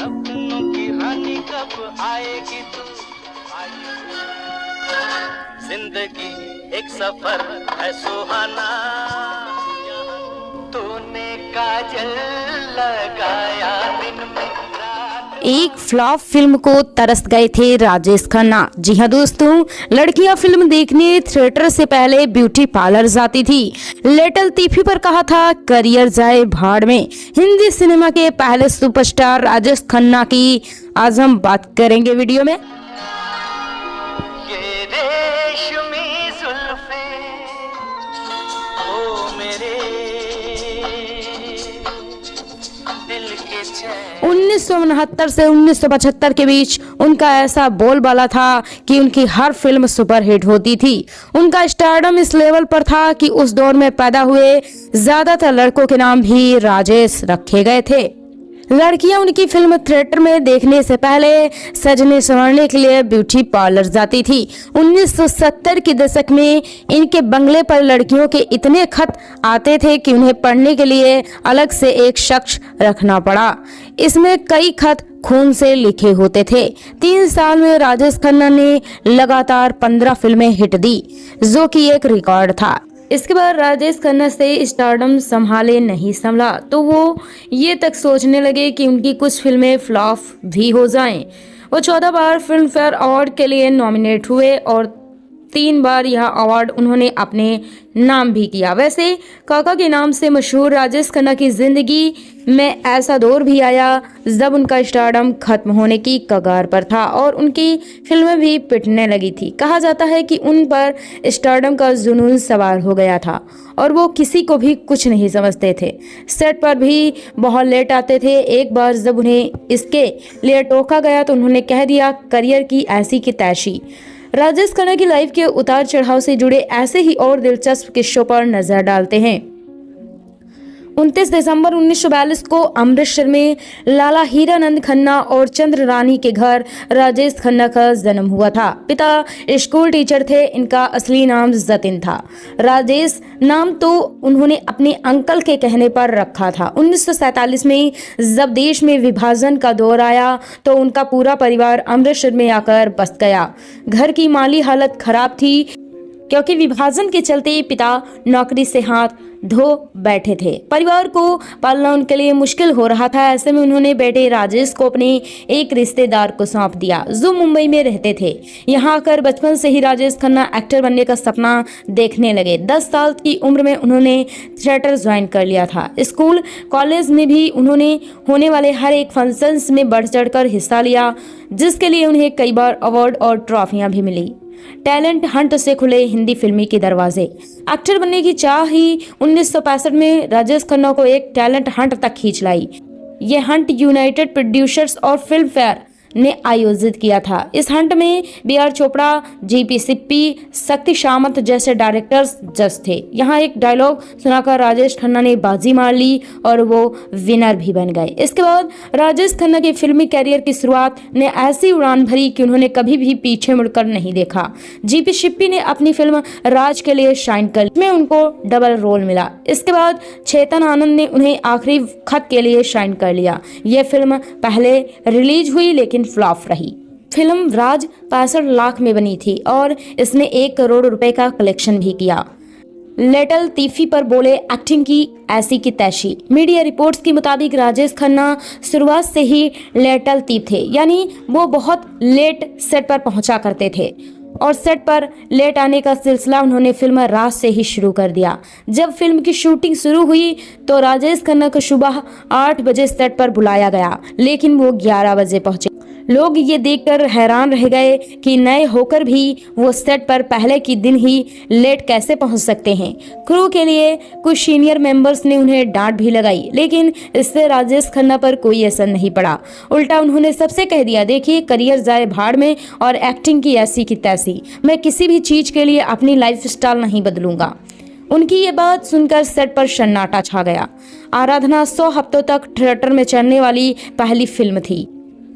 सपनों की रानी कब आएगी तू, जिंदगी एक सफर है सुहाना, तूने काजल लगाया दिन में। एक फ्लॉप फिल्म को तरस गए थे राजेश खन्ना। जी हाँ दोस्तों, लड़कियां फिल्म देखने थिएटर से पहले ब्यूटी पार्लर जाती थी। लिटिल तीफी पर कहा था करियर जाए भाड़ में। हिंदी सिनेमा के पहले सुपरस्टार राजेश खन्ना की आज हम बात करेंगे वीडियो में। ये रेशमी जुल्फें ओ मेरे दिल के चैन। 1969 से 1975 के बीच उनका ऐसा बोलबाला था कि उनकी हर फिल्म सुपरहिट होती थी। उनका स्टारडम इस लेवल पर था कि उस दौर में पैदा हुए ज्यादातर लड़कों के नाम भी राजेश रखे गए थे। लड़कियां उनकी फिल्म थिएटर में देखने से पहले सजने संवरने के लिए ब्यूटी पार्लर जाती थी। 1970 के दशक में इनके बंगले पर लड़कियों के इतने खत आते थे कि उन्हें पढ़ने के लिए अलग से एक शख्स रखना पड़ा। इसमें कई खत खून से लिखे होते थे। 3 साल में राजेश खन्ना ने लगातार 15 फिल्में हिट दी, जो कि एक रिकॉर्ड था। इसके बाद राजेश खन्ना से स्टारडम संभाले नहीं संभला तो वो ये तक सोचने लगे कि उनकी कुछ फिल्में फ्लॉप भी हो जाएं। वो 14 बार फिल्म फेयर अवार्ड के लिए नॉमिनेट हुए और 3 बार यह अवार्ड उन्होंने अपने नाम भी किया। वैसे काका के नाम से मशहूर राजेश खन्ना की जिंदगी में ऐसा दौर भी आया जब उनका स्टारडम खत्म होने की कगार पर था और उनकी फिल्में भी पिटने लगी थी। कहा जाता है कि उन पर स्टारडम का जुनून सवार हो गया था और वो किसी को भी कुछ नहीं समझते थे। सेट पर भी बहुत लेट आते थे। एक बार जब उन्हें इसके लिए टोका गया तो उन्होंने कह दिया करियर की ऐसी की तैसी। राजेश खन्ना की लाइफ के उतार चढ़ाव से जुड़े ऐसे ही और दिलचस्प किस्सों पर नजर डालते हैं। 29 दिसंबर 1942 को अमृतसर में लाला हीरानंद खन्ना और चंद्र रानी के घर राजेश खन्ना का जन्म हुआ था। पिता स्कूल टीचर थे। इनका असली नाम जतिन था। राजेश नाम तो उन्होंने अपने अंकल के कहने पर रखा था। 1947 में जब देश में विभाजन का दौर आया तो उनका पूरा परिवार अमृतसर में आकर बस गया। घर की माली हालत खराब थी क्योंकि विभाजन के चलते पिता नौकरी से हाथ धो बैठे थे। परिवार को पालना उनके लिए मुश्किल हो रहा था। ऐसे में उन्होंने बेटे राजेश को अपने एक रिश्तेदार को सौंप दिया जो मुंबई में रहते थे। यहाँ आकर बचपन से ही राजेश खन्ना एक्टर बनने का सपना देखने लगे। 10 साल की उम्र में उन्होंने थिएटर ज्वाइन कर लिया था। स्कूल कॉलेज में भी उन्होंने होने वाले हर एक फंक्शंस में बढ़ चढ़कर हिस्सा लिया, जिसके लिए उन्हें कई बार अवार्ड और ट्रॉफियां भी मिली। टैलेंट हंट से खुले हिंदी फिल्मी के दरवाजे। एक्टर बनने की चाह ही 1965 में राजेश खन्ना को एक टैलेंट हंट तक खींच लाई। ये हंट यूनाइटेड प्रोड्यूसर्स और फिल्म फेयर ने आयोजित किया था। इस हंट में B.R. चोपड़ा, G.P. सिप्पी, शक्ति सामंत जैसे डायरेक्टर्स जज थे। यहाँ एक डायलॉग सुनाकर राजेश खन्ना ने बाजी मार ली और वो विनर भी बन गए। इसके बाद राजेश खन्ना के फिल्मी कैरियर की शुरुआत ने ऐसी उड़ान भरी कि उन्होंने कभी भी पीछे मुड़कर नहीं देखा। G.P. सिप्पी ने अपनी फिल्म राज के लिए शाइन कर ली, में उनको डबल रोल मिला। इसके बाद चेतन आनंद ने उन्हें आखिरी खत के लिए शाइन कर लिया। यह फिल्म पहले रिलीज हुई लेकिन फ्लॉप रही। फिल्म राज 65 लाख में बनी थी और इसने 1 करोड़ रुपए का कलेक्शन भी किया। लिटिल तीफी पर बोले एक्टिंग की ऐसी की तैसी। मीडिया रिपोर्ट्स के मुताबिक राजेश खन्ना शुरुआत से ही लिटिल तीफ थे, यानी वो बहुत लेट सेट पर पहुंचा करते थे और सेट पर लेट आने का सिलसिला उन्होंने फिल्म राज से ही शुरू कर दिया। जब फिल्म की शूटिंग शुरू हुई तो राजेश खन्ना को सुबह 8 बजे सेट पर बुलाया गया, लेकिन वो 11 बजे पहुंचे। लोग ये देखकर हैरान रह गए कि नए होकर भी वो सेट पर पहले की दिन ही लेट कैसे पहुंच सकते हैं। क्रू के लिए कुछ सीनियर मेंबर्स ने उन्हें डांट भी लगाई, लेकिन इससे राजेश खन्ना पर कोई असर नहीं पड़ा। उल्टा उन्होंने सबसे कह दिया, देखिए करियर जाए भाड़ में और एक्टिंग की ऐसी की तैसी। मैं किसी भी चीज के लिए अपनी लाइफ स्टाइल नहीं बदलूंगा। उनकी ये बात सुनकर सेट पर सन्नाटा छा गया। आराधना 100 हफ्तों तक थिएटर में चलने वाली पहली फिल्म थी।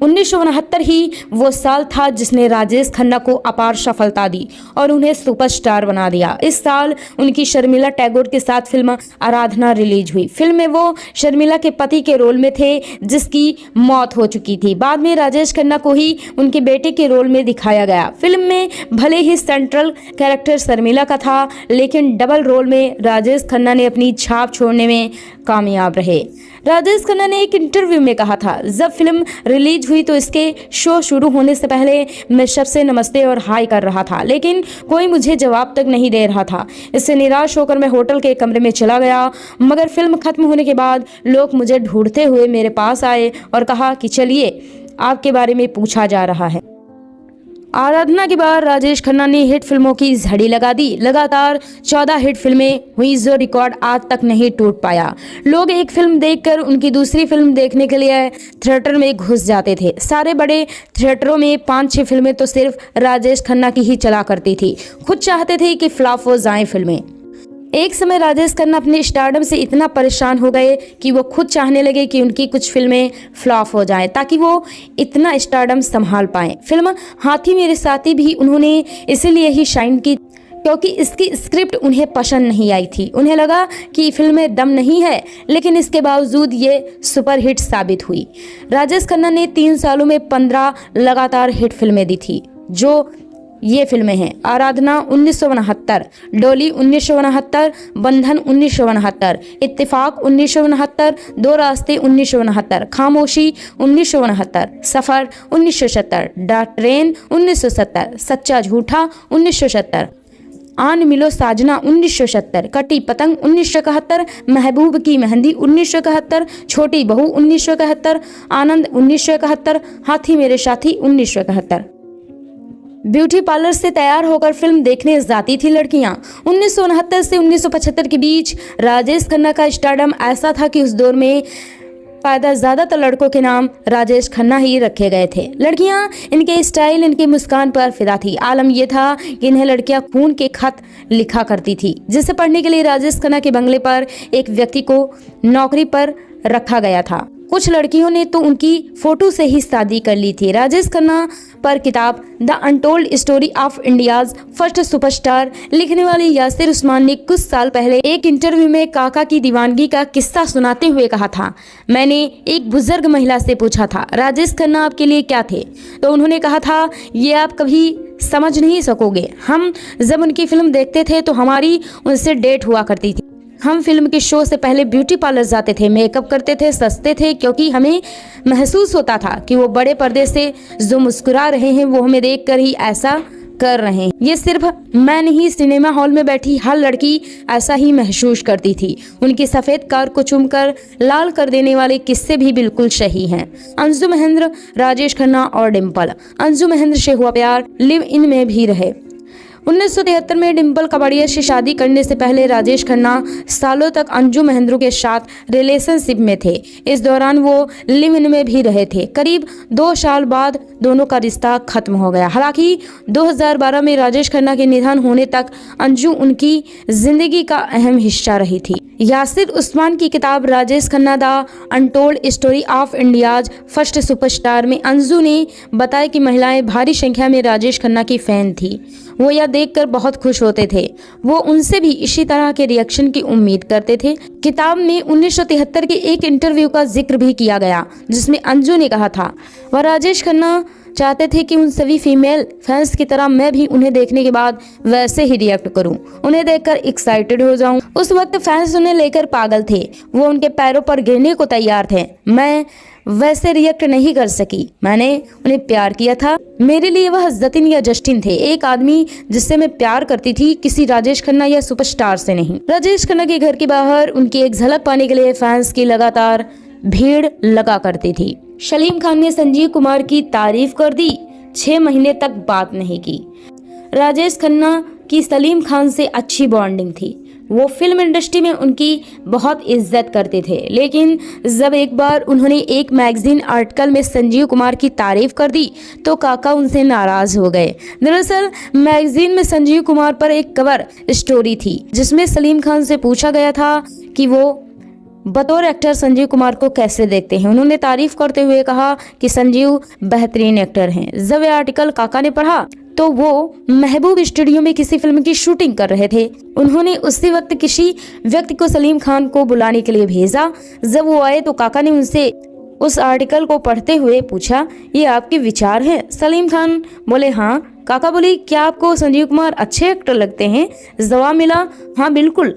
1969 ही वो साल था जिसने राजेश खन्ना को अपार सफलता दी और उन्हें सुपरस्टार बना दिया। इस साल उनकी शर्मिला टैगोर के साथ फिल्म आराधना रिलीज हुई। फिल्म में वो शर्मिला के पति के रोल में थे जिसकी मौत हो चुकी थी। बाद में राजेश खन्ना को ही उनके बेटे के रोल में दिखाया गया। फिल्म में भले ही सेंट्रल कैरेक्टर शर्मिला का था, लेकिन डबल रोल में राजेश खन्ना ने अपनी छाप छोड़ने में कामयाब रहे। राजेश खन्ना ने एक इंटरव्यू में कहा था, जब फिल्म रिलीज हुई तो इसके शो शुरू होने से पहले मैं सबसे नमस्ते और हाय कर रहा था, लेकिन कोई मुझे जवाब तक नहीं दे रहा था। इससे निराश होकर मैं होटल के कमरे में चला गया, मगर फिल्म खत्म होने के बाद लोग मुझे ढूंढते हुए मेरे पास आए और कहा कि चलिए आपके बारे में पूछा जा रहा है। आराधना के बाद राजेश खन्ना ने हिट फिल्मों की झड़ी लगा दी। लगातार 14 हिट फिल्में हुई जो रिकॉर्ड आज तक नहीं टूट पाया। लोग एक फिल्म देखकर उनकी दूसरी फिल्म देखने के लिए थिएटर में घुस जाते थे। सारे बड़े थिएटरों में 5-6 फिल्में तो सिर्फ राजेश खन्ना की ही चला करती थी। खुद चाहते थे कि फ्लॉप हो जाएं फिल्में। एक समय राजेश खन्ना अपने स्टारडम से इतना परेशान हो गए कि वो खुद चाहने लगे कि उनकी कुछ फिल्में फ्लॉप हो जाएं ताकि वो इतना स्टारडम संभाल पाएं। फिल्म हाथी मेरे साथी भी उन्होंने इसीलिए ही शाइन की क्योंकि इसकी स्क्रिप्ट उन्हें पसंद नहीं आई थी। उन्हें लगा कि फिल्म में दम नहीं है, लेकिन इसके बावजूद ये सुपरहिट साबित हुई। राजेश खन्ना ने 3 सालों में 15 लगातार हिट फिल्में दी थी, जो ये फिल्में हैं: आराधना 1969, डोली 1969, बंधन 1969, इत्तेफाक 1969, दो रास्ते 1969, खामोशी 1969, सफर 1970, द ट्रेन 1970, सच्चा झूठा 1970, आन मिलो साजना 1970, कटी पतंग 1971, महबूब की मेहंदी 1971, छोटी बहू 1971, आनंद 1971, हाथी मेरे साथी 1971। ब्यूटी पार्लर से तैयार होकर फिल्म देखने जाती थी लड़कियां। 1969 से 1975 के बीच राजेश खन्ना का स्टारडम ऐसा था कि उस दौर में पैदा ज्यादातर लड़कों के नाम राजेश खन्ना ही रखे गए थे। लड़कियां इनके स्टाइल, इनकी मुस्कान पर फिदा थी। आलम यह था कि इन्हें लड़कियां खून के खत लिखा करती थी, जिसे पढ़ने के लिए राजेश खन्ना के बंगले पर एक व्यक्ति को नौकरी पर रखा गया था। कुछ लड़कियों ने तो उनकी फोटो से ही शादी कर ली थी। राजेश खन्ना पर किताब the untold story of India's first superstar लिखने वाले यासिर उस्मान ने कुछ साल पहले एक इंटरव्यू में काका की दीवानगी का किस्सा सुनाते हुए कहा था, मैंने एक बुजुर्ग महिला से पूछा था, राजेश खन्ना आपके लिए क्या थे? तो उन्होंने कहा था, ये आप कभी समझ नहीं सकोगे। हम जब उनकी फिल्म देखते थे तो हमारी उनसे डेट हुआ करती थी। हम फिल्म के शो से पहले ब्यूटी पार्लर जाते थे, मेकअप करते थे, सस्ते थे, क्योंकि हमें महसूस होता था कि वो बड़े पर्दे से जो मुस्कुरा रहे हैं वो हमें देखकर ही ऐसा कर रहे हैं। ये सिर्फ मैं नहीं, सिनेमा हॉल में बैठी हर लड़की ऐसा ही महसूस करती थी। उनकी सफेद कार को चूमकर लाल कर देने वाले किस्से भी बिल्कुल सही हैं। अंजू महेंद्र, राजेश खन्ना और डिम्पल। अंजू महेंद्र से हुआ प्यार लिव इन में भी रहे। 1973 में डिम्पल कबाड़िया से शादी करने से पहले राजेश खन्ना सालों तक अंजू महेंद्र के साथ रिलेशनशिप में थे। इस दौरान वो लिव इन में भी रहे थे। करीब 2 साल बाद दोनों का रिश्ता खत्म हो गया। हालांकि 2012 में राजेश खन्ना के निधन होने तक अंजू उनकी जिंदगी का अहम हिस्सा रही थी। यासिर उस्मान की किताब Rajesh Khanna the untold story of India's first superstar में अंजू ने बताया कि महिलाएं भारी संख्या में राजेश खन्ना की फैन थी। वो यह देखकर बहुत खुश होते थे। वो उनसे भी इसी तरह के रिएक्शन की उम्मीद करते थे। किताब में 1973 के एक इंटरव्यू का जिक्र भी किया गया, जिसमें अंजू ने कहा था, वह राजेश खन्ना चाहते थे कि उन सभी फीमेल फैंस की तरह मैं भी उन्हें देखने के बाद वैसे ही रिएक्ट करूं, उन्हें देखकर एक्साइटेड हो जाऊं। उस वक्त फैंस उन्हें लेकर पागल थे, वो उनके पैरों पर गिरने को तैयार थे। मैं वैसे रिएक्ट नहीं कर सकी। मैंने उन्हें प्यार किया था। मेरे लिए वह जतिन या जस्टिन थे, एक आदमी जिससे मैं प्यार करती थी, किसी राजेश खन्ना या सुपरस्टार से नहीं। राजेश खन्ना के घर के बाहर उनकी एक झलक पाने के लिए फैंस की लगातार भीड़ लगा करती थी। सलीम खान ने संजीव कुमार की तारीफ कर दी, 6 महीने तक बात नहीं की। राजेश खन्ना की सलीम खान से अच्छी बॉन्डिंग थी। वो फिल्म इंडस्ट्री में उनकी बहुत इज्जत करते थे, लेकिन जब एक बार उन्होंने एक मैगजीन आर्टिकल में संजीव कुमार की तारीफ कर दी तो काका उनसे नाराज हो गए। दरअसल मैगजीन में संजीव कुमार पर एक कवर स्टोरी थी जिसमें सलीम खान से पूछा गया था कि वो बतौर एक्टर संजीव कुमार को कैसे देखते हैं। उन्होंने तारीफ करते हुए कहा कि संजीव बेहतरीन एक्टर हैं। जब यह आर्टिकल काका ने पढ़ा तो वो महबूब स्टूडियो में किसी फिल्म की शूटिंग कर रहे थे। उन्होंने उसी वक्त किसी व्यक्ति को सलीम खान को बुलाने के लिए भेजा। जब वो आए तो काका ने उनसे उस आर्टिकल को पढ़ते हुए पूछा, ये आपके विचार हैं? सलीम खान बोले हाँ। काका बोली, क्या आपको संजीव कुमार अच्छे एक्टर लगते हैं? जवाब मिला, हाँ बिल्कुल।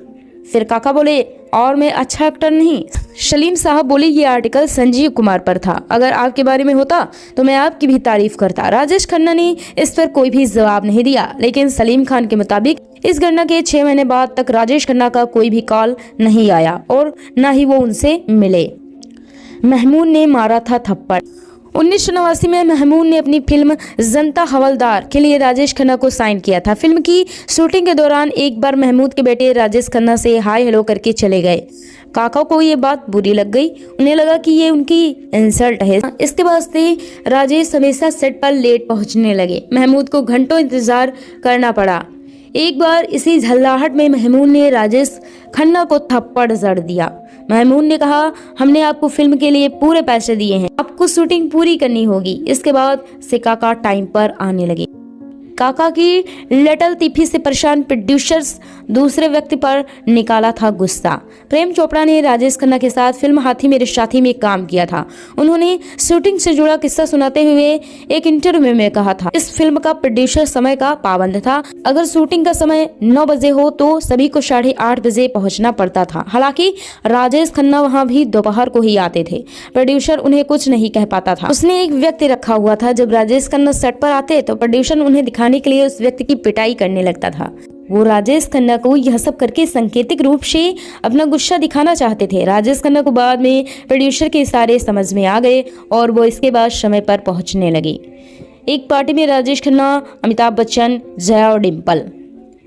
फिर काका बोले, और मैं अच्छा एक्टर नहीं? सलीम साहब बोले, ये आर्टिकल संजीव कुमार पर था, अगर आपके बारे में होता तो मैं आपकी भी तारीफ करता। राजेश खन्ना ने इस पर कोई भी जवाब नहीं दिया, लेकिन सलीम खान के मुताबिक इस घटना के 6 महीने बाद तक राजेश खन्ना का कोई भी कॉल नहीं आया और न ही वो उनसे मिले। महमूद ने मारा था थप्पड़। 1989 में महमूद ने अपनी फिल्म जनता हवलदार के लिए राजेश खन्ना को साइन किया था। फिल्म की शूटिंग के दौरान एक बार महमूद के बेटे राजेश खन्ना से हाय हेलो करके चले गए। काका को ये बात बुरी लग गई। उन्हें लगा कि ये उनकी इंसल्ट है। इसके बाद से राजेश हमेशा सेट पर लेट पहुंचने लगे। महमूद को घंटों इंतजार करना पड़ा। एक बार इसी झल्लाहट में महमूद ने राजेश खन्ना को थप्पड़ जड़ दिया। महमूद ने कहा, हमने आपको फिल्म के लिए पूरे पैसे दिए हैं, आपको शूटिंग पूरी करनी होगी। इसके बाद से काका टाइम पर आने लगे। काका की लटलतीफी से परेशान प्रोड्यूसर्स दूसरे व्यक्ति पर निकाला था गुस्सा। प्रेम चोपड़ा ने राजेश खन्ना के साथ फिल्म हाथी मेरे साथी में काम किया था। उन्होंने शूटिंग से जुड़ा किस्सा सुनाते हुए एक इंटरव्यू में कहा था, इस फिल्म का प्रोड्यूसर समय का पाबंद था। अगर शूटिंग का समय 9 बजे हो तो सभी को 8:30 बजे पहुंचना पड़ता था। हालांकि राजेश खन्ना वहां भी दोपहर को ही आते थे। प्रोड्यूसर उन्हें कुछ नहीं कह पाता था। उसने एक व्यक्ति रखा हुआ था। जब राजेश खन्ना सेट पर आते तो प्रोड्यूसर उन्हें दिखाने के लिए उस व्यक्ति की पिटाई करने लगता था। वो राजेश खन्ना को यह सब करके सांकेतिक रूप से अपना गुस्सा दिखाना चाहते थे। राजेश खन्ना को बाद में प्रोड्यूसर के इशारे समझ में आ गए और वो इसके बाद समय पर पहुंचने लगे। एक पार्टी में राजेश खन्ना, अमिताभ बच्चन, जया और डिम्पल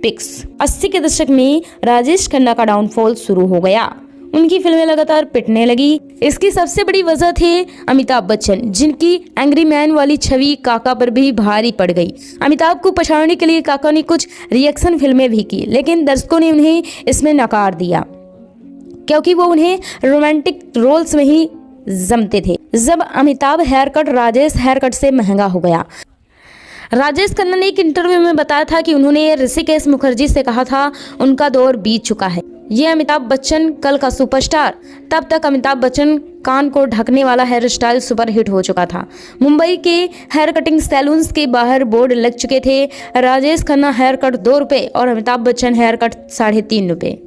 पिक्स। 80 के दशक में राजेश खन्ना का डाउनफॉल शुरू हो गया। उनकी फिल्में लगातार पिटने लगी। इसकी सबसे बड़ी वजह थे अमिताभ बच्चन, जिनकी एंग्री मैन वाली छवि काका पर भी भारी पड़ गई। अमिताभ को पछाड़ने के लिए काका ने कुछ रिएक्शन फिल्में भी की, लेकिन दर्शकों ने उन्हें इसमें नकार दिया क्योंकि वो उन्हें रोमांटिक रोल्स में ही जमते थे। जब Amitabh hair cut Rajesh hair cut से महंगा हो गया। राजेश खन्ना ने एक इंटरव्यू में बताया था कि उन्होंने ऋषिकेश मुखर्जी से कहा था, उनका दौर बीत चुका है, ये अमिताभ बच्चन कल का सुपरस्टार। तब तक अमिताभ बच्चन कान को ढकने वाला हेयर स्टाइल सुपर हिट हो चुका था। मुंबई के हेयर कटिंग सैलून्स के बाहर बोर्ड लग चुके थे, राजेश खन्ना हेयर कट 2 रुपए और अमिताभ बच्चन हेयर कट 3.5 रुपए।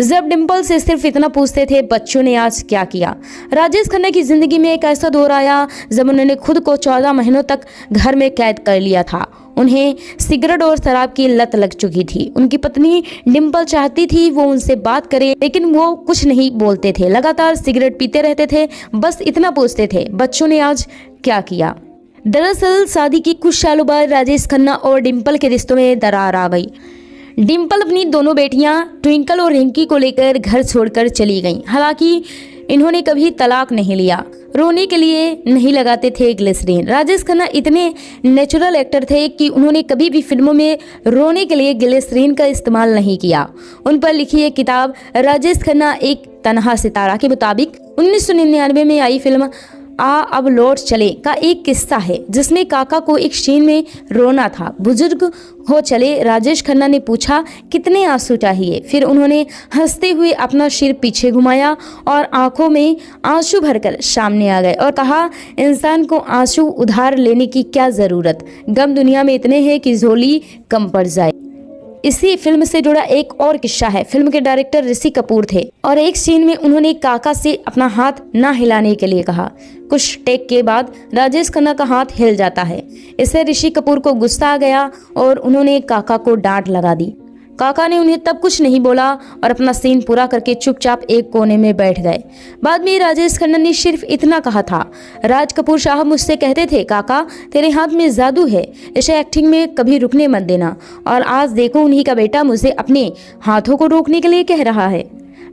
जब डिम्पल से सिर्फ इतना पूछते थे, बच्चों ने आज क्या किया। राजेश खन्ना की जिंदगी में एक ऐसा दौर आया जब उन्होंने खुद को 14 महीनों तक घर में कैद कर लिया था। उन्हें सिगरेट और शराब की लत लग चुकी थी। उनकी पत्नी डिम्पल चाहती थी वो उनसे बात करे, लेकिन वो कुछ नहीं बोलते थे। लगातार सिगरेट पीते रहते थे, बस इतना पूछते थे, बच्चों ने आज क्या किया। दरअसल शादी की कुछ सालों बाद राजेश खन्ना और डिम्पल के रिश्तों में दरार आ गई। डिम्पल अपनी दोनों बेटियां ट्विंकल और रिंकी को लेकर घर छोड़कर चली गईं। हालांकि इन्होंने कभी तलाक नहीं लिया, रोने के लिए नहीं लगाते थे ग्लिसरीन। राजेश खन्ना इतने नेचुरल एक्टर थे कि उन्होंने कभी भी फिल्मों में रोने के लिए ग्लिसरीन का इस्तेमाल नहीं किया। उन पर लिखी एक किताब राजेश खन्ना एक तन्हा सितारा के मुताबिक 1999 में आई फिल्म आ अब लौट चले का एक किस्सा है, जिसमें काका को एक सीन में रोना था। बुजुर्ग हो चले राजेश खन्ना ने पूछा, कितने आंसू चाहिए। फिर उन्होंने हंसते हुए अपना सिर पीछे घुमाया और आंखों में आंसू भरकर सामने आ गए और कहा, इंसान को आंसू उधार लेने की क्या जरूरत, गम दुनिया में इतने हैं कि झोली कम पड़ जाए। इसी फिल्म से जुड़ा एक और किस्सा है। फिल्म के डायरेक्टर ऋषि कपूर थे और एक सीन में उन्होंने काका से अपना हाथ ना हिलाने के लिए कहा। कुछ टेक के बाद राजेश खन्ना का हाथ हिल जाता है। इससे ऋषि कपूर को गुस्सा आ गया और उन्होंने काका को डांट लगा दी। काका ने उन्हें तब कुछ नहीं बोला और अपना सीन पूरा करके चुपचाप एक कोने में बैठ गए। बाद में राजेश खन्ना ने सिर्फ इतना कहा था, राज कपूर साहब मुझसे कहते थे, काका तेरे हाथ में जादू है, इसे एक्टिंग में कभी रुकने मत देना, और आज देखो उन्हीं का बेटा मुझे अपने हाथों को रोकने के लिए कह रहा है।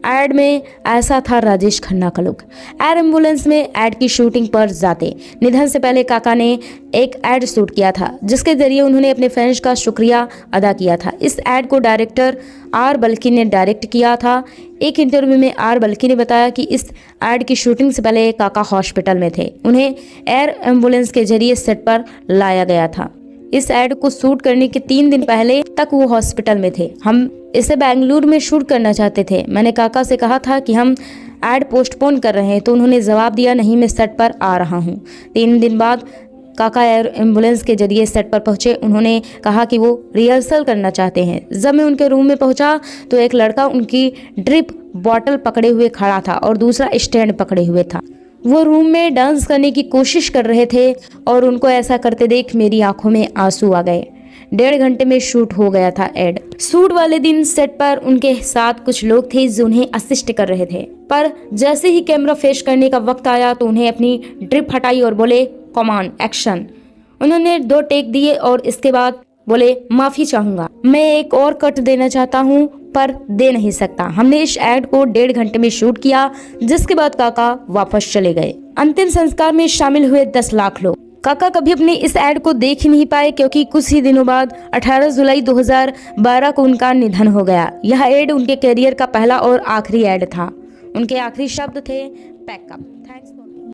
एड में ऐसा था राजेश खन्ना का लुक। एयर एम्बुलेंस में एड की शूटिंग पर जाते निधन से पहले काका ने एक एड शूट किया था, जिसके जरिए उन्होंने अपने फैंस का शुक्रिया अदा किया था। इस एड को डायरेक्टर आर बल्की ने डायरेक्ट किया था। एक इंटरव्यू में आर बल्की ने बताया कि इस एड की शूटिंग से पहले काका हॉस्पिटल में थे, उन्हें एयर एम्बुलेंस के जरिए सेट पर लाया गया था। इस एड को शूट करने के 3 दिन पहले तक वो हॉस्पिटल में थे। हम इसे बेंगलुरु में शूट करना चाहते थे। मैंने काका से कहा था कि हम एड पोस्टपोन कर रहे हैं, तो उन्होंने जवाब दिया नहीं, मैं सेट पर आ रहा हूँ। 3 दिन बाद काका एयर एम्बुलेंस के जरिए सेट पर पहुंचे। उन्होंने कहा कि वो रिहर्सल करना चाहते हैं। जब मैं उनके रूम में पहुंचा तो एक लड़का उनकी ड्रिप बॉटल पकड़े हुए खड़ा था और दूसरा स्टैंड पकड़े हुए था। वो रूम में डांस करने की कोशिश कर रहे थे और उनको ऐसा करते देख मेरी आंखों में आंसू आ गए। 1.5 घंटे में शूट हो गया था एड। शूट वाले दिन सेट पर उनके साथ कुछ लोग थे जो उन्हें असिस्ट कर रहे थे, पर जैसे ही कैमरा फेस करने का वक्त आया तो उन्हें अपनी ड्रिप हटाई और बोले कमान एक्शन। उन्होंने 2 टेक दिए और इसके बाद बोले माफी चाहूंगा, मैं एक और कट देना चाहता हूँ पर दे नहीं सकता। हमने इस एड को 1.5 घंटे में शूट किया, जिसके बाद काका वापस चले गए। अंतिम संस्कार में शामिल हुए 10 लाख लोग। काका कभी अपने इस एड को देख ही नहीं पाए, क्योंकि कुछ ही दिनों बाद 18 जुलाई 2012 को उनका निधन हो गया। यह एड उनके करियर का पहला और आखिरी एड था। उनके आखिरी शब्द थे पैकअप। थैंक्स।